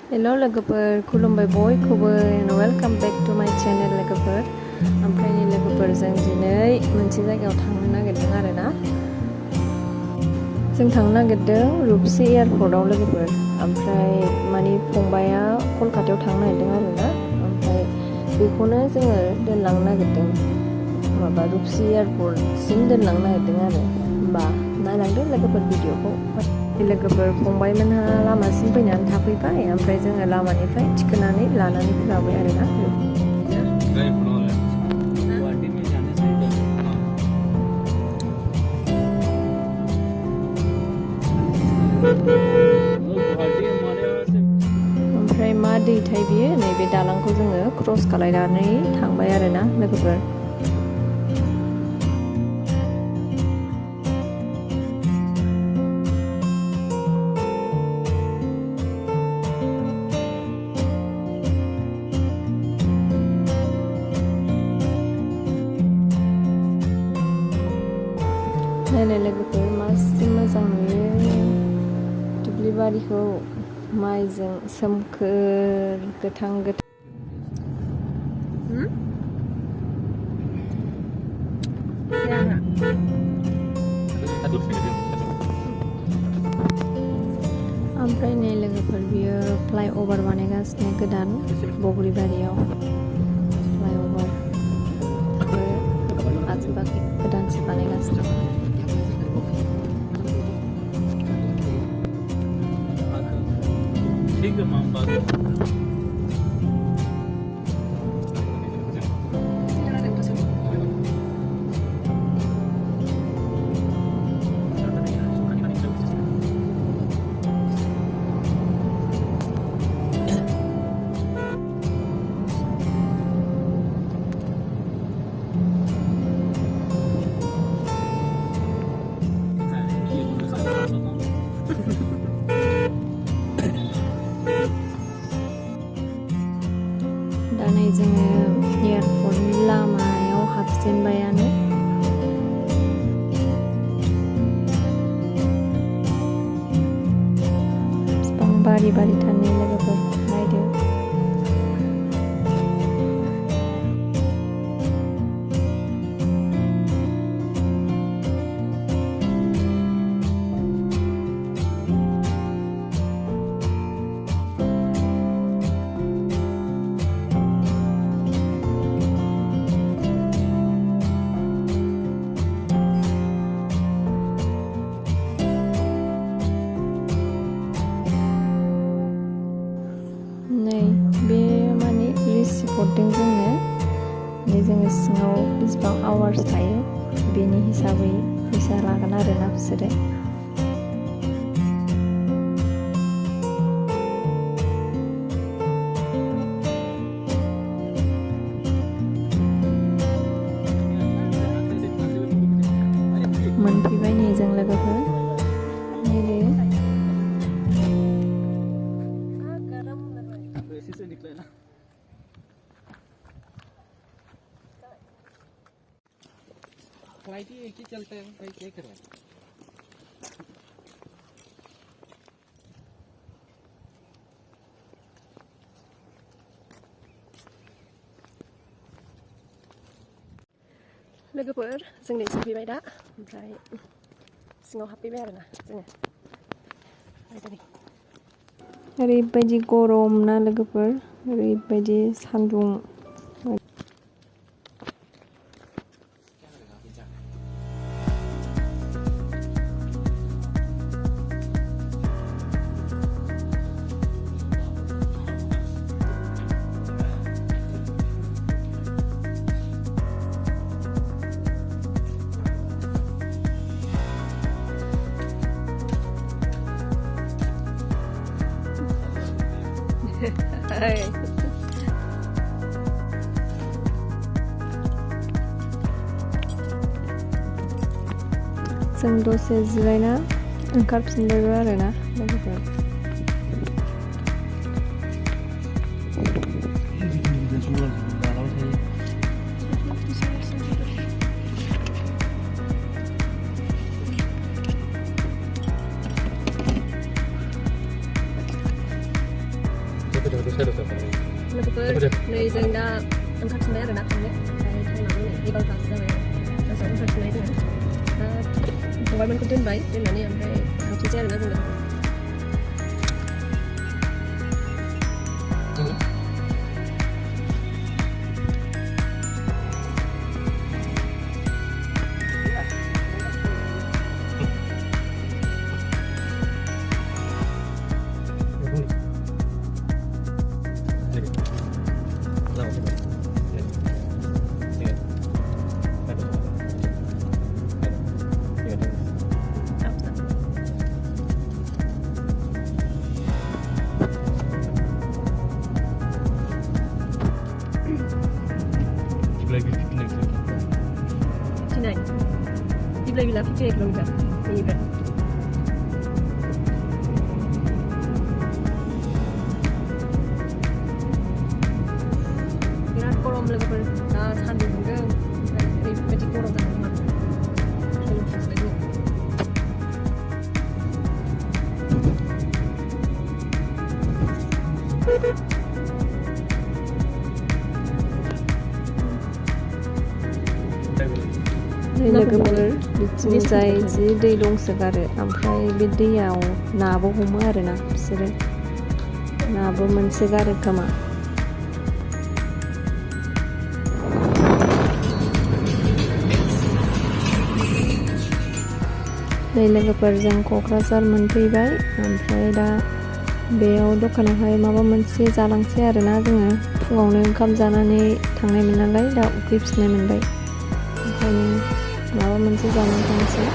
Hello लोगोफोर खुलुमबाय बयखौबो and welcome back to my channel लोगोफोर ओमफ्राय लोगोफोर जों दिनै मोनसे जायगायाव थांनो नागिरदों आरोना जों थांनो नागिरदों रुपसी एयारपर्टआव लोगोफोर ओमफ्राय माने फंबाया कलकातायाव थांनो नागिरदों आरोना ओमफ्राय बेखौनो जोङो दोनलांनो नागिरदों माबा रुपसी एयारपर्टसिम दोनलांनो नागिरदों आरो होमबा नायलांदो लोगोफोर भिडिअखौ लोगोफोर फंबायमोनहा लामासिम फैनानै थाफैबाय ओमफ्राय जोङो लामानिफ्राय थिखोनानै लानानै फैखाबाय आरोना ओमफ्राय मा दैथाय बियो नैबे दालांखौ जोङो क्रस खालायनानै थांबाय आरोना लोगोफोर नायलाय लोगोफोर मासे मोजां नुयो दुब्लिबारिखौ माइजों सोमखोर गोथां गोथां ओमफ्राय नै लोगोफोर बियो फ्लाइअभार बानायगासिनो गोदान बगरिबारियाव फ्लाइअभार आजोबाखै गोदानसो बानायगासिनो ठीक है माम बात दा नै जोङो एयारपर्टनि लामायाव हाबजेनबायानो बिफां बारि बारि थानाय लोगोफोर नायदो हरदों जोङो सिङाव बेसेबां आवार्स थायो बेनि हिसाबै फैसा लागोन आरोना बिसोरो मोनफैबाय नै जों लोगोफोर फ्लाइट ही एक ही चलता है भाई क्या कर रहा है लोगोफोर जों नै सफैबाय दा ओमफ्राय सिङाव हाबफैबाय आरोना जोङो ओरैबायदि गरम ना लोगोफोर ओरैबायदि सान्दुं जों दसे जिरायना ओंखारफिनबायबो आरोना लोगोफोर लोगोफोर नै जों दा ओंखारफिनबाय आरोना थांनो ओमफ्राय टाइमाबो नै 11थासो जाबाय क्लासाव ओंखारफिनबाय जोङो दा फंबायमोनखौ दोननानै ओमफ्राय थांफिनसै आरोना जोङो Bila 58 kilometer beनिफ्राय बिराद गरम लोगोफोर दा सान्दुं दुंदों ओरैबायदि गरम जादों लोगोफोर बिथिंजाय जि दै दंसोगारो ओमफ्राय बे दैयाव नाबो हमो आरोना बिसोरो नाबो मोनसोगारो खोमा नै लोगोफोर जों क'क्राझार मोनफैबाय ओमफ्राय दा बेयाव दखानावहाय माबा मोनसे जालांसै आरोना जोङो फुङावनो ओंखाम जानानै थांनायमोन नालाय दा उखैफिननाय मोनबाय ओंखायनो माबा मोनसे जानानै थांसै